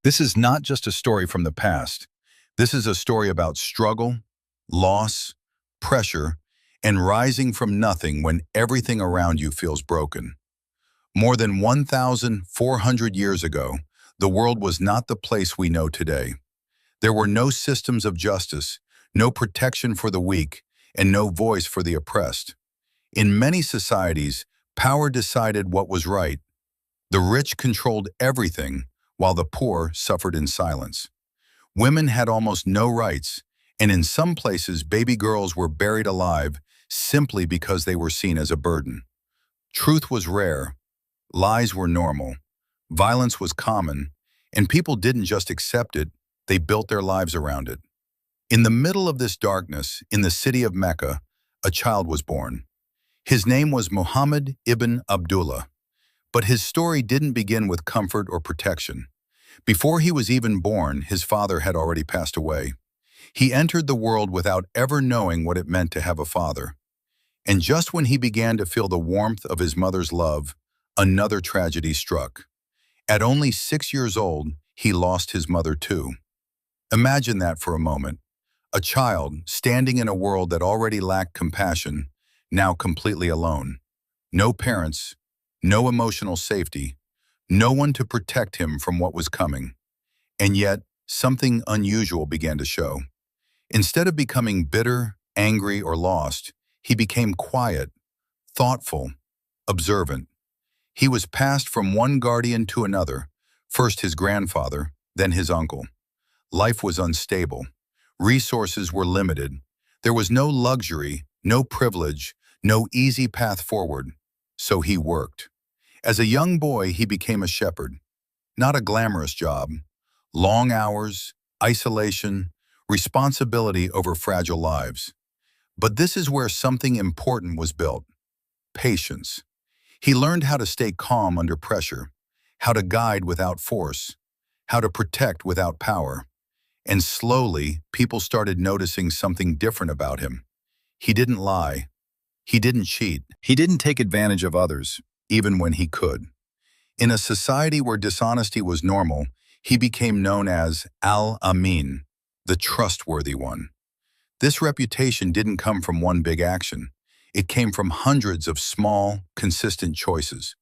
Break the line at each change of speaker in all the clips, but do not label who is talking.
This is not just a story from the past. This is a story about struggle, loss, pressure, and rising from nothing when everything around you feels broken. More than 1,400 years ago, the world was not the place we know today. There were no systems of justice, no protection for the weak, and no voice for the oppressed. In many societies, power decided what was right. The rich controlled everything, while the poor suffered in silence. Women had almost no rights, and in some places baby girls were buried alive simply because they were seen as a burden. Truth was rare, lies were normal, violence was common, and people didn't just accept it, they built their lives around it. In the middle of this darkness, in the city of Mecca, a child was born. His name was Muhammad ibn Abdullah. But his story didn't begin with comfort or protection. Before he was even born, his father had already passed away. He entered the world without ever knowing what it meant to have a father. And just when he began to feel the warmth of his mother's love, another tragedy struck. At only 6 years old, he lost his mother too. Imagine that for a moment. A child standing in a world that already lacked compassion, now completely alone. No parents, no emotional safety, no one to protect him from what was coming. And yet, something unusual began to show. Instead of becoming bitter, angry, or lost, he became quiet, thoughtful, observant. He was passed from one guardian to another, first his grandfather, then his uncle. Life was unstable. Resources were limited. There was no luxury, no privilege, no easy path forward. So he worked. As a young boy, he became a shepherd. Not a glamorous job. Long hours, isolation, responsibility over fragile lives. But this is where something important was built. Patience. He learned how to stay calm under pressure, how to guide without force, how to protect without power. And slowly, people started noticing something different about him. He didn't lie. He didn't cheat. He didn't take advantage of others, even when he could. In a society where dishonesty was normal, he became known as Al-Amin, the trustworthy one. This reputation didn't come from one big action. It came from hundreds of small, consistent choices.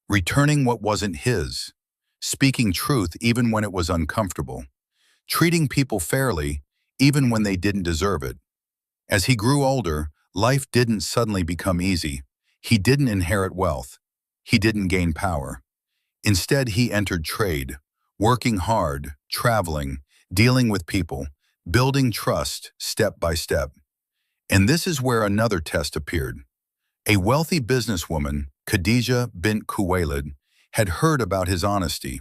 Returning what wasn't his, speaking truth even when it was uncomfortable, treating people fairly even when they didn't deserve it. As he grew older, life didn't suddenly become easy. He didn't inherit wealth. He didn't gain power. Instead, he entered trade, working hard, traveling, dealing with people, building trust step by step. And this is where another test appeared. A wealthy businesswoman, Khadija bint Khuwaylid, had heard about his honesty.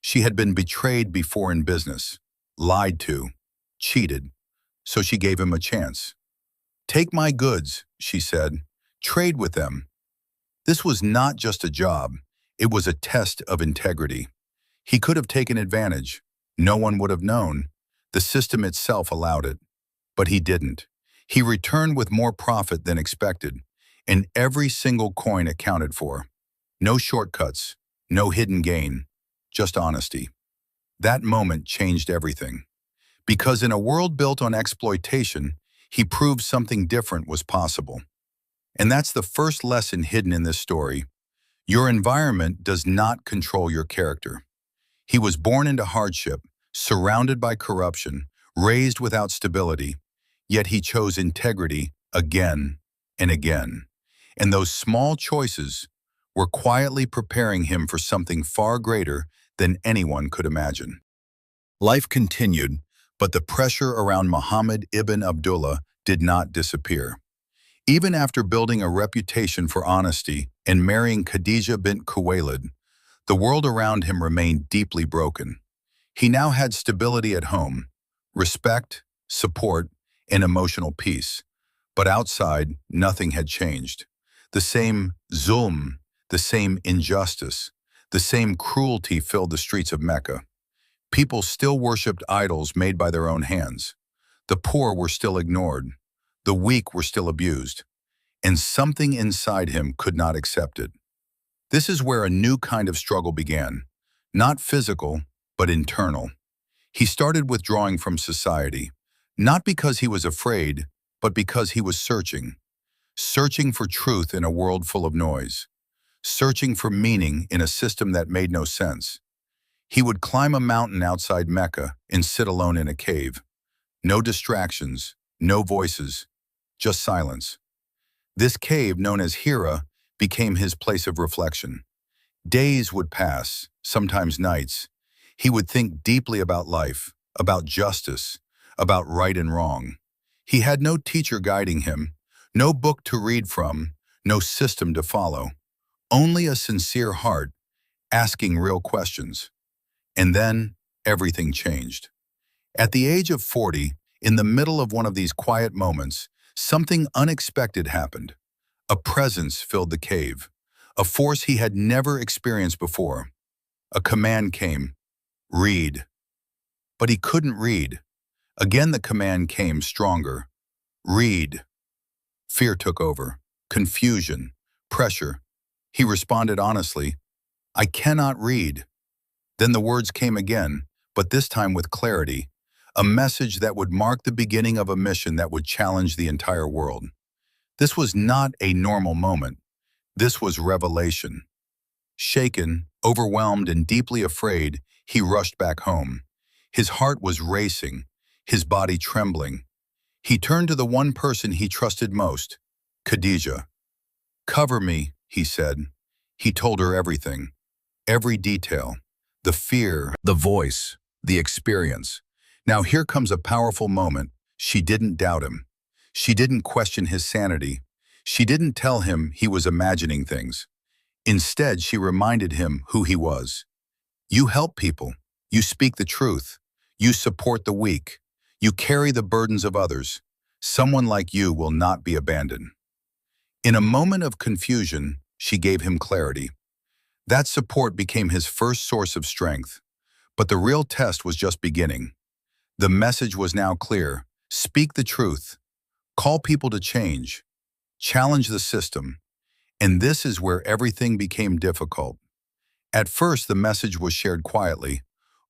She had been betrayed before in business, lied to, cheated, so she gave him a chance. "Take my goods," she said. "Trade with them." This was not just a job, it was a test of integrity. He could have taken advantage. No one would have known. The system itself allowed it. But he didn't. He returned with more profit than expected, and every single coin accounted for. No shortcuts, no hidden gain, just honesty. That moment changed everything. Because in a world built on exploitation, he proved something different was possible. And that's the first lesson hidden in this story. Your environment does not control your character. He was born into hardship, surrounded by corruption, raised without stability, yet he chose integrity again and again. And those small choices were quietly preparing him for something far greater than anyone could imagine. Life continued, but the pressure around Muhammad ibn Abdullah did not disappear. Even after building a reputation for honesty and marrying Khadija bint Khuwaylid, the world around him remained deeply broken. He now had stability at home, respect, support, and emotional peace. But outside, nothing had changed. The same zulm, the same injustice, the same cruelty filled the streets of Mecca. People still worshipped idols made by their own hands. The poor were still ignored. The weak were still abused. And something inside him could not accept it. This is where a new kind of struggle began. Not physical, but internal. He started withdrawing from society, not because he was afraid, but because he was searching for truth in a world full of noise, searching for meaning in a system that made no sense. He would climb a mountain outside Mecca and sit alone in a cave. No distractions, no voices, just silence. This cave, known as Hira, became his place of reflection. Days would pass, sometimes nights. He would think deeply about life, about justice, about right and wrong. He had no teacher guiding him, no book to read from, no system to follow. Only a sincere heart, asking real questions. And then, everything changed. At the age of 40, in the middle of one of these quiet moments, something unexpected happened. A presence filled the cave, a force he had never experienced before. A command came, read. But he couldn't read. Again the command came stronger, read. Fear took over, confusion, pressure. He responded honestly, I cannot read. Then the words came again, but this time with clarity, a message that would mark the beginning of a mission that would challenge the entire world. This was not a normal moment. This was revelation. Shaken, overwhelmed, and deeply afraid, he rushed back home. His heart was racing, his body trembling. He turned to the one person he trusted most, Khadija. Cover me, he said. He told her everything, every detail, the fear, the voice, the experience. Now here comes a powerful moment. She didn't doubt him. She didn't question his sanity. She didn't tell him he was imagining things. Instead, she reminded him who he was. You help people. You speak the truth. You support the weak. You carry the burdens of others. Someone like you will not be abandoned. In a moment of confusion, she gave him clarity. That support became his first source of strength. But the real test was just beginning. The message was now clear. Speak the truth. Call people to change. Challenge the system. And this is where everything became difficult. At first, the message was shared quietly.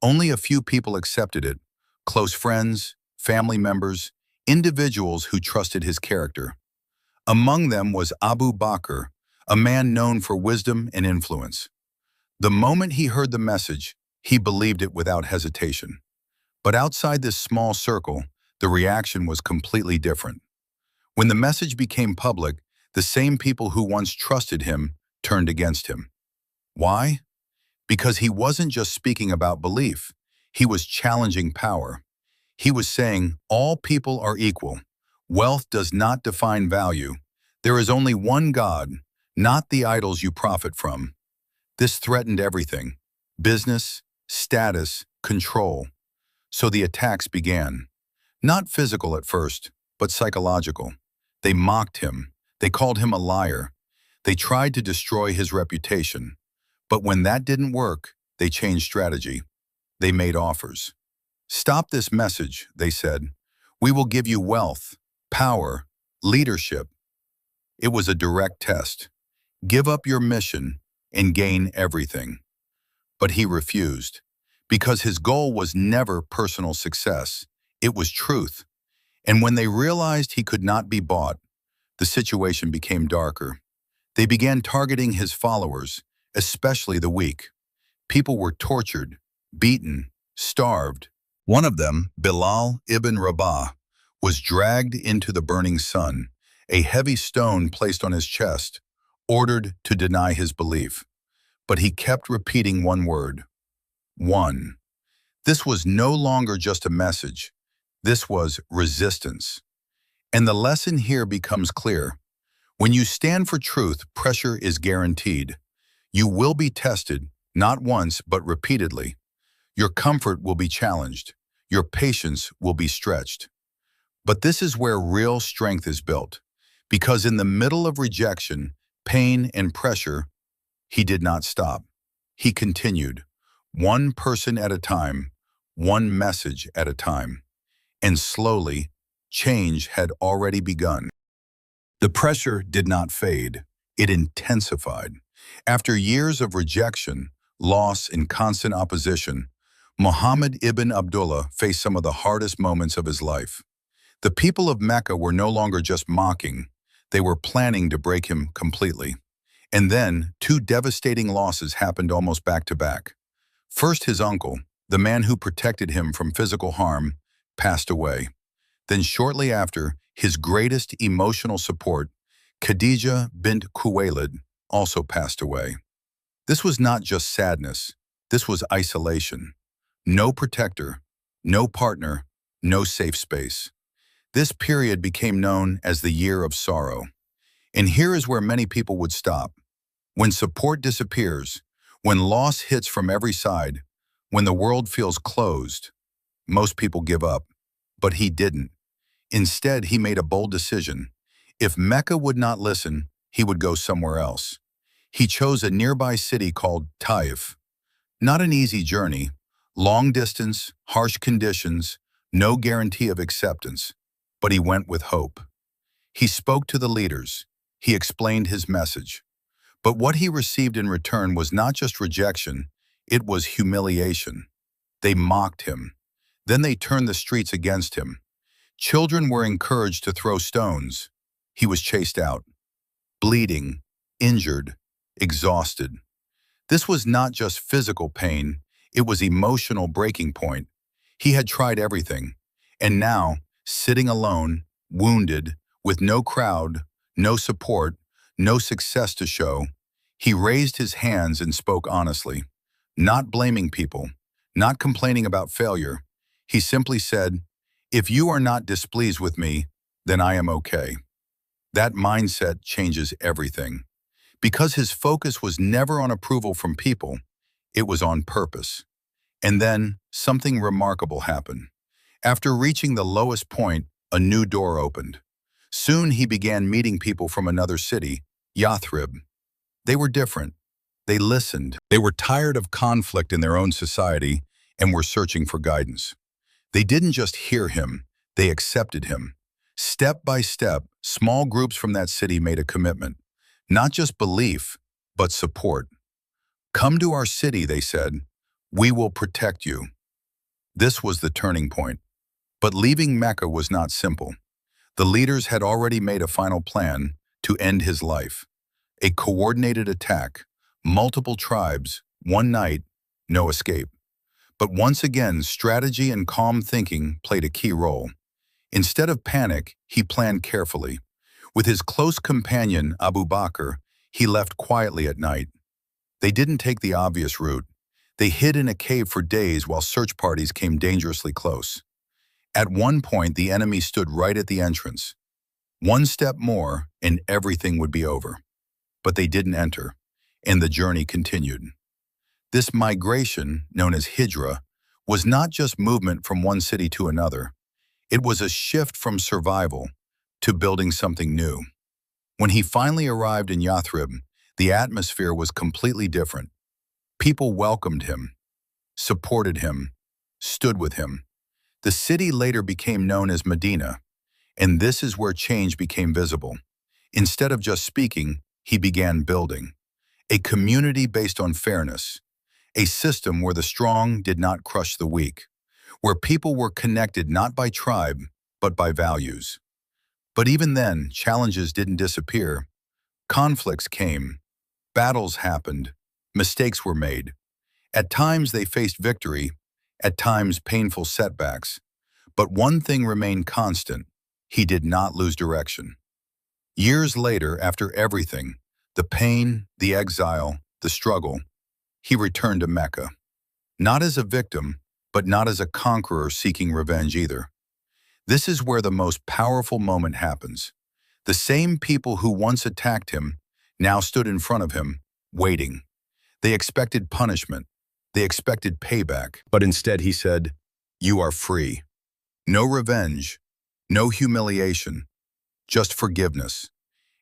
Only a few people accepted it. Close friends, family members, individuals who trusted his character. Among them was Abu Bakr, a man known for wisdom and influence. The moment he heard the message, he believed it without hesitation. But outside this small circle, the reaction was completely different. When the message became public, the same people who once trusted him turned against him. Why? Because he wasn't just speaking about belief. He was challenging power. He was saying, all people are equal. Wealth does not define value. There is only one God, not the idols you profit from. This threatened everything: business, status, control. So the attacks began. Not physical at first, but psychological. They mocked him. They called him a liar. They tried to destroy his reputation. But when that didn't work, they changed strategy. They made offers. Stop this message, they said. We will give you wealth, power, leadership. It was a direct test. Give up your mission and gain everything. But he refused, because his goal was never personal success. It was truth. And when they realized he could not be bought, the situation became darker. They began targeting his followers, especially the weak. People were tortured, beaten, starved. One of them, Bilal ibn Rabah, was dragged into the burning sun, a heavy stone placed on his chest, ordered to deny his belief. But he kept repeating one word: one. This was no longer just a message. This was resistance. And the lesson here becomes clear. When you stand for truth, pressure is guaranteed. You will be tested, not once, but repeatedly. Your comfort will be challenged. Your patience will be stretched. But this is where real strength is built. Because in the middle of rejection, pain, and pressure, he did not stop. He continued, one person at a time, one message at a time. And slowly, change had already begun. The pressure did not fade. It intensified. After years of rejection, loss, and constant opposition, Muhammad ibn Abdullah faced some of the hardest moments of his life. The people of Mecca were no longer just mocking, they were planning to break him completely. And then, two devastating losses happened almost back to back. First, his uncle, the man who protected him from physical harm, passed away. Then shortly after, his greatest emotional support, Khadija bint Khuwaylid, also passed away. This was not just sadness, this was isolation. No protector, no partner, no safe space. This period became known as the Year of Sorrow. And here is where many people would stop. When support disappears, when loss hits from every side, when the world feels closed, most people give up. But he didn't. Instead, he made a bold decision. If Mecca would not listen, he would go somewhere else. He chose a nearby city called Taif. Not an easy journey, long distance, harsh conditions, no guarantee of acceptance. But he went with hope. He spoke to the leaders. He explained his message. But what he received in return was not just rejection, it was humiliation. They mocked him. Then they turned the streets against him. Children were encouraged to throw stones. He was chased out, bleeding, injured, exhausted. This was not just physical pain, it was emotional breaking point. He had tried everything, and now, sitting alone, wounded, with no crowd, no support, no success to show, he raised his hands and spoke honestly, not blaming people, not complaining about failure. He simply said, "If you are not displeased with me, then I am okay." That mindset changes everything. Because his focus was never on approval from people, it was on purpose. And then, something remarkable happened. After reaching the lowest point, a new door opened. Soon he began meeting people from another city, Yathrib. They were different. They listened. They were tired of conflict in their own society and were searching for guidance. They didn't just hear him, they accepted him. Step by step, small groups from that city made a commitment. Not just belief, but support. "Come to our city," they said. "We will protect you." This was the turning point. But leaving Mecca was not simple. The leaders had already made a final plan to end his life. A coordinated attack, multiple tribes, one night, no escape. But once again, strategy and calm thinking played a key role. Instead of panic, he planned carefully. With his close companion, Abu Bakr, he left quietly at night. They didn't take the obvious route. They hid in a cave for days while search parties came dangerously close. At one point, the enemy stood right at the entrance. One step more, and everything would be over. But they didn't enter, and the journey continued. This migration, known as Hijra, was not just movement from one city to another. It was a shift from survival to building something new. When he finally arrived in Yathrib, the atmosphere was completely different. People welcomed him, supported him, stood with him. The city later became known as Medina, and this is where change became visible. Instead of just speaking, he began building. A community based on fairness, a system where the strong did not crush the weak, where people were connected not by tribe, but by values. But even then, challenges didn't disappear. Conflicts came, battles happened, mistakes were made. At times they faced victory, at times painful setbacks. But one thing remained constant: he did not lose direction. Years later, after everything, the pain, the exile, the struggle, he returned to Mecca. Not as a victim, but not as a conqueror seeking revenge either. This is where the most powerful moment happens. The same people who once attacked him now stood in front of him, waiting. They expected punishment. They expected payback. But instead he said, "You are free." No revenge, no humiliation, just forgiveness.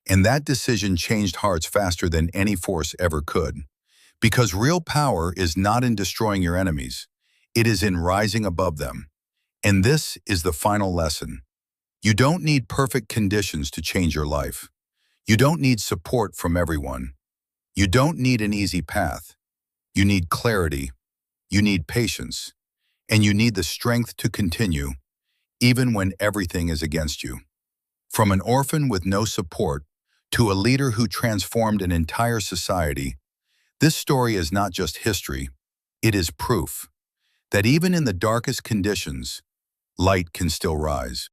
And that decision changed hearts faster than any force ever could. Because real power is not in destroying your enemies. It is in rising above them. And this is the final lesson. You don't need perfect conditions to change your life. You don't need support from everyone. You don't need an easy path. You need clarity. You need patience. and you need the strength to continue, even when everything is against you. From an orphan with no support to a leader who transformed an entire society, this story is not just history, it is proof that even in the darkest conditions, light can still rise.